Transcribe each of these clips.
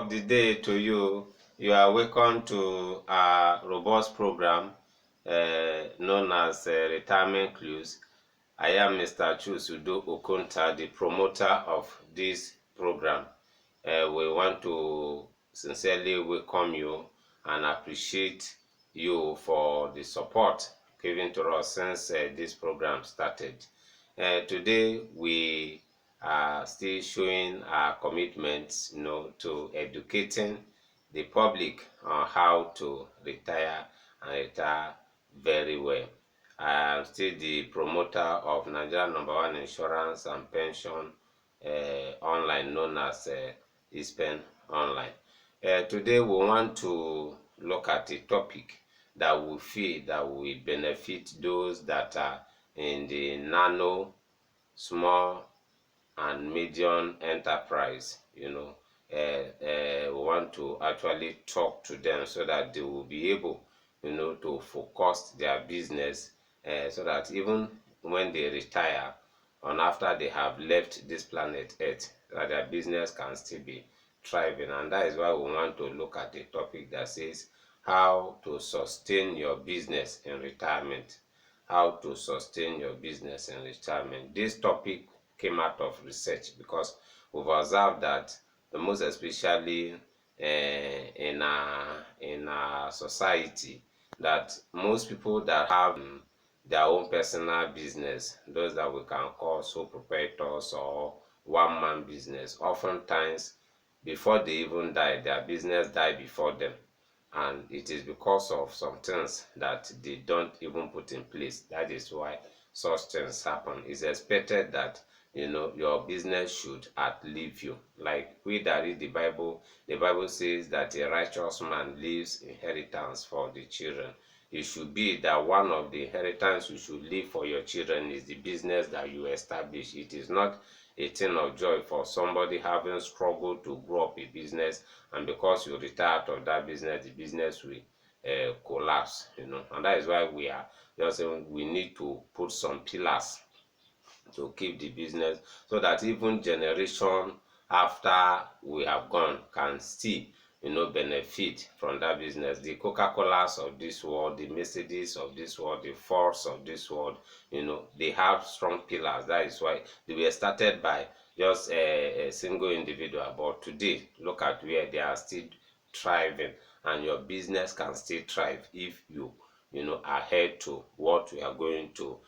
of the day to you. You are welcome to our robust program known as Retirement Clues. I am Mr. Chusudo Okonta, the promoter of this program. We want to sincerely welcome you and appreciate you for the support given to us since this program started. Today we are still showing our commitment, to educating the public on how to retire and retire very well. I am still the promoter of Nigeria #1 insurance and pension online, known as eSpend Online. Today we want to look at a topic that we feel that will benefit those that are in the nano, small and medium enterprise. We want to actually talk to them so that they will be able, to focus their business, so that even when they retire and after they have left this planet Earth, that their business can still be thriving. And that is why we want to look at a topic that says how to sustain your business in retirement. How to sustain your business in retirement. This topic came out of research because we've observed that the most especially in our society, that most people that have their own personal business, those that we can call sole proprietors or one-man business, oftentimes before they even die, their business die before them. And it is because of some things that they don't even put in place. That is why such things happen. It's expected that your business should outlive you. Like we that read the Bible says that a righteous man leaves inheritance for the children. It should be that one of the inheritance you should leave for your children is the business that you establish. It is not a thing of joy for somebody having struggled to grow up a business, and because you retire out of that business, the business will collapse. And that is why we are just saying we need to put some pillars to keep the business, so that even generation after we have gone can still benefit from that business. The Coca-Colas of this world, the Mercedes of this world, the Fords of this world, they have strong pillars. That is why they were started by just a single individual, but today look at where they are still thriving. And your business can still thrive if you adhere to what we are going to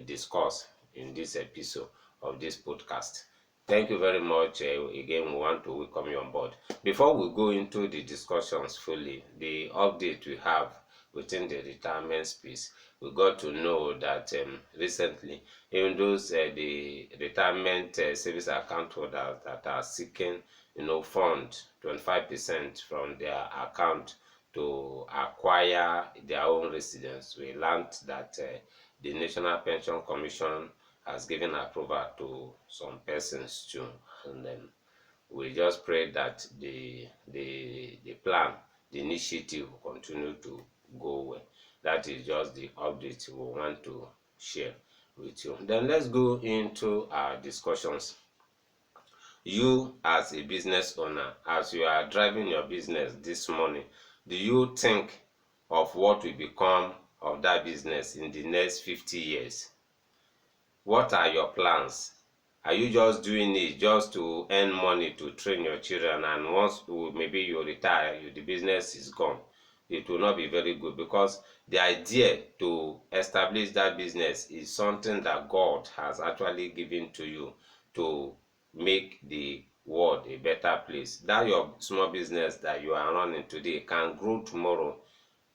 discuss in this episode of this podcast. Thank you very much. Again, we want to welcome you on board. Before we go into the discussions fully, the update we have within the retirement space, we got to know that recently, even those the retirement savings account holders that are seeking fund 25% from their account to acquire their own residence, we learned that the National Pension Commission has given approval to some persons too. And then we just pray that the plan, the initiative will continue to go well. That is just the update we want to share with you. Then let's go into our discussions. You as a business owner, as you are driving your business this morning, do you think of what will become of that business in the next 50 years? What are your plans? Are you just doing it just to earn money to train your children, and once maybe you retire, the business is gone? It will not be very good, because the idea to establish that business is something that God has actually given to you to make the world a better place. That your small business that you are running today can grow tomorrow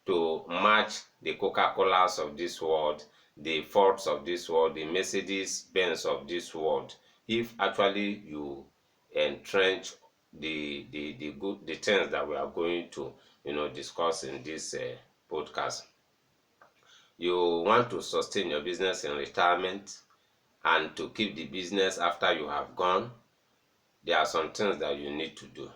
to match the Coca-Colas of this world, the Fords of this world, the Mercedes-Benz of this world, if actually you entrench the things that we are going to discuss in this podcast. You want to sustain your business in retirement and to keep the business after you have gone. There are some things that you need to do,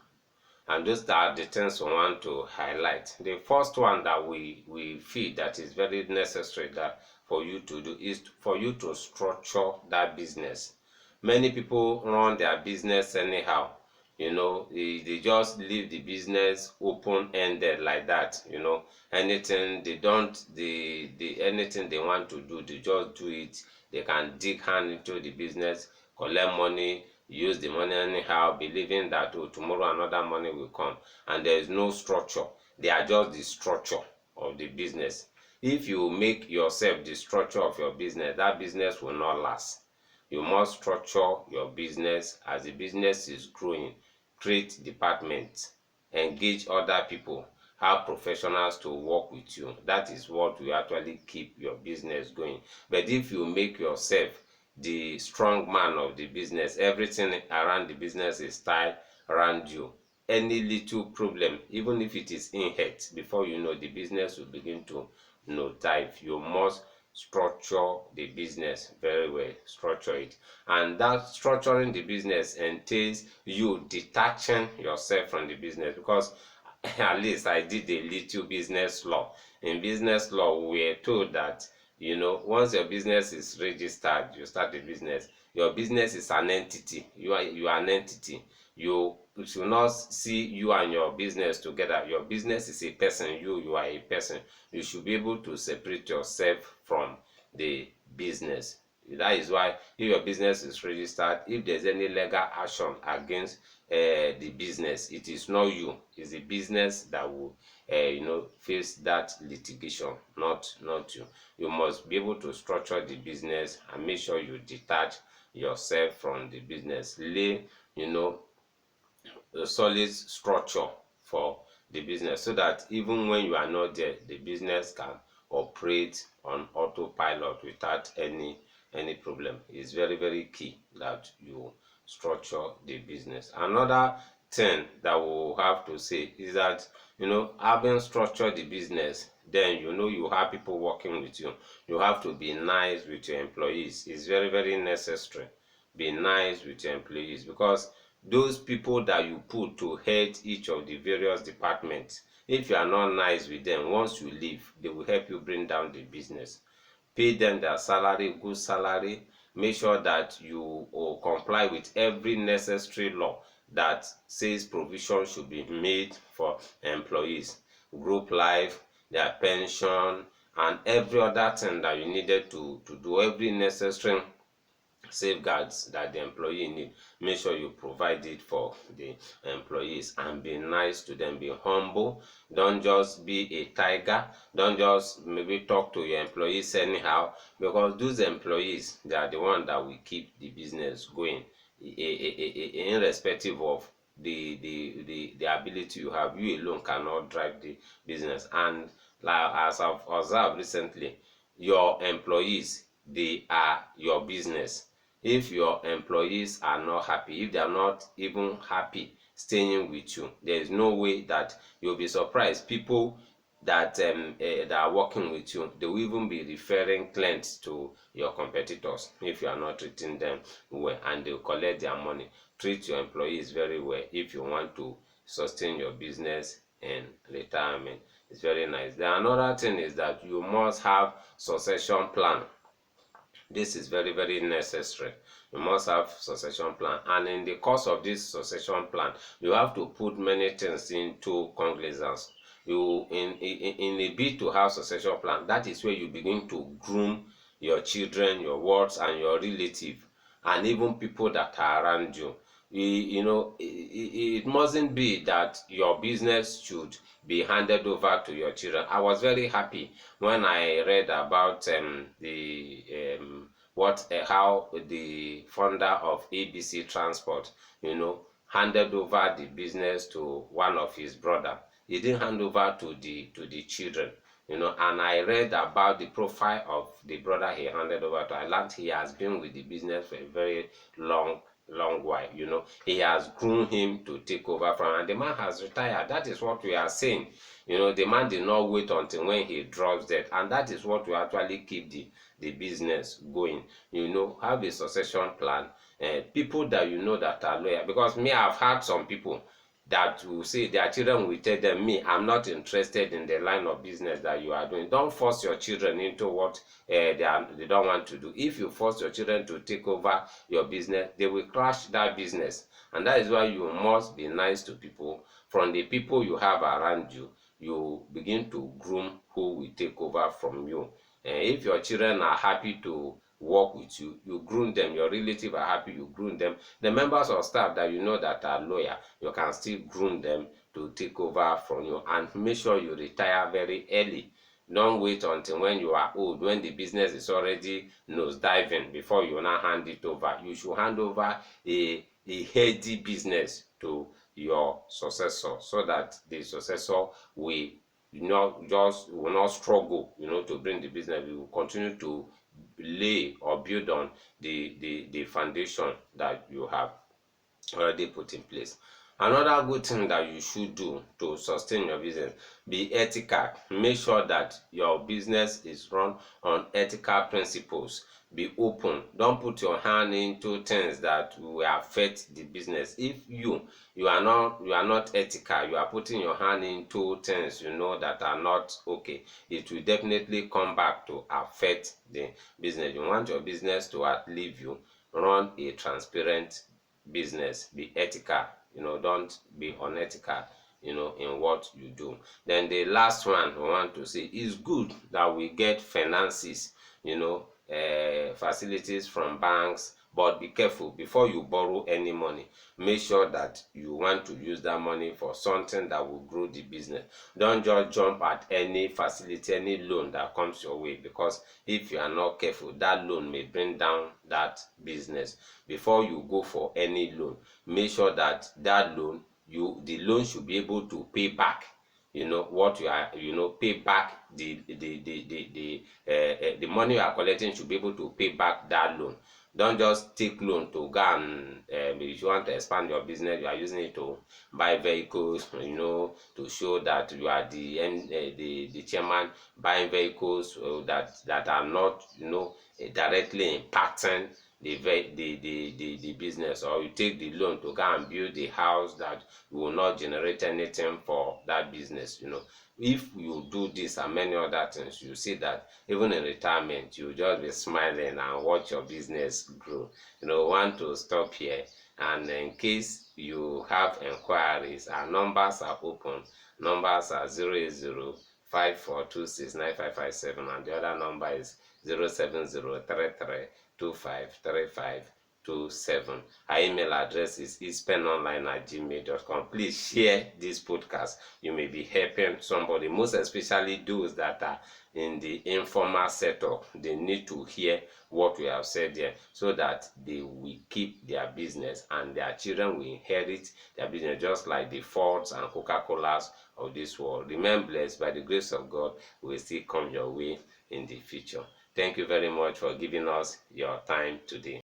and those are the things we want to highlight. The first one that we feel that is very necessary that for you to do is for you to structure that business. Many people run their business anyhow. They just leave the business open ended like that. Anything they don't they anything they want to do, they just do it. They can dig hand into the business, collect money, use the money anyhow, believing that, oh, tomorrow another money will come, and there is no structure. They are just the structure of the business. If you make yourself the structure of your business, that business will not last. You must structure your business. As the business is growing, create departments, engage other people, have professionals to work with you. That is what will actually keep your business going. But if you make yourself the strong man of the business, everything around the business is tied around you. Any little problem, even if it is in head, before you know, the business will begin to dive. You must structure the business very well. Structure it. And that structuring the business entails you detaching yourself from the business, because at least I did a little business law. In business law, we are told that, once your business is registered, you start a business, your business is an entity. You are an entity. You should not see you and your business together. Your business is a person. You are a person. You should be able to separate yourself from the business. That is why, if your business is registered, if there's any legal action against the business, it is not you, it's the business that will face that litigation, not you. You must be able to structure the business and make sure you detach yourself from the business. Lay a solid structure for the business, so that even when you are not there, the business can operate on autopilot without any problem. It's very, very key that you structure the business. Another thing that we'll have to say is that, having structured the business, then you have people working with you. You have to be nice with your employees. It's very, very necessary. Be nice with your employees, because those people that you put to head each of the various departments, if you are not nice with them, once you leave, they will help you bring down the business. Pay them their salary, good salary. Make sure that you comply with every necessary law that says provision should be made for employees, group life, their pension, and every other thing that you needed to do, every necessary safeguards that the employee need. Make sure you provide it for the employees, and be nice to them. Be humble. Don't just be a tiger. Don't just maybe talk to your employees anyhow, because those employees, they are the one that will keep the business going, irrespective of the ability you have. You alone cannot drive the business. And like, as I've observed recently, your employees, they are your business. If your employees are not happy, if they are not even happy staying with you, there is no way that you'll be surprised. People that are working with you, they will even be referring clients to your competitors if you are not treating them well, and they'll collect their money. Treat your employees very well if you want to sustain your business in retirement. It's very nice. Then another thing is that you must have succession plan. This is very, very necessary. You must have succession plan, and in the course of this succession plan, you have to put many things into cognizance. In a bid to have succession plan, that is where you begin to groom your children, your wards, and your relative, and even people that are around you. It mustn't be that your business should be handed over to your children. I was very happy when I read about the what how the founder of ABC Transport, handed over the business to one of his brother. He didn't hand over to the children. And I read about the profile of the brother he handed over to. I learned he has been with the business for a very long while. He has groomed him to take over from, and the man has retired. That is what we are saying. The man did not wait until when he drops dead, and that is what will actually keep the business going. Have a succession plan. People that that are loyal, because me, I've had some people, that will say their children will tell them, me, I'm not interested in the line of business that you are doing. Don't force your children into what they don't want to do. If you force your children to take over your business, they will crash that business. And that is why you must be nice to people. From the people you have around you, you begin to groom who will take over from you. And if your children are happy to work with you, you groom them. Your relatives are happy, you groom them. The members of staff that you know that are loyal, you can still groom them to take over from you. And make sure you retire very early. Don't wait until when you are old, when the business is already nosediving, before you now hand it over. You should hand over a healthy business to your successor, so that the successor will will not struggle, to bring the business. We will continue to lay or build on the foundation that you have already put in place. Another good thing that you should do to sustain your business: be ethical. Make sure that your business is run on ethical principles. Be open. Don't put your hand into things that will affect the business. If you are not ethical, you are putting your hand into things that are not okay, it will definitely come back to affect the business. You want your business to outlive you. Run a transparent business. Be ethical. Don't be unethical in what you do. Then the last one we want to say, is good that we get finances, facilities from banks, but be careful before you borrow any money. Make sure that you want to use that money for something that will grow the business. Don't just jump at any facility, any loan that comes your way, because if you are not careful, that loan may bring down that business. Before you go for any loan, make sure that the loan should be able to pay back what you are, pay back the money you are collecting should be able to pay back that loan. Don't just take loan to go and if you want to expand your business, you are using it to buy vehicles, to show that you are the chairman, buying vehicles that are not directly impacting the business. Or you take the loan to go and build the house that will not generate anything for that business. If you do this and many other things, you see that even in retirement, you just be smiling and watch your business grow. Want to stop here. And in case you have inquiries, our numbers are open. Numbers are 08054269557, and the other number is 07033253527. Our email address is ispenonline@gmail.com. Please share this podcast. You may be helping somebody, most especially those that are in the informal sector. They need to hear what we have said here, so that they will keep their business and their children will inherit their business, just like the Fords and Coca-Colas of this world. Remain blessed. By the grace of God, we will still come your way in the future. Thank you very much for giving us your time today.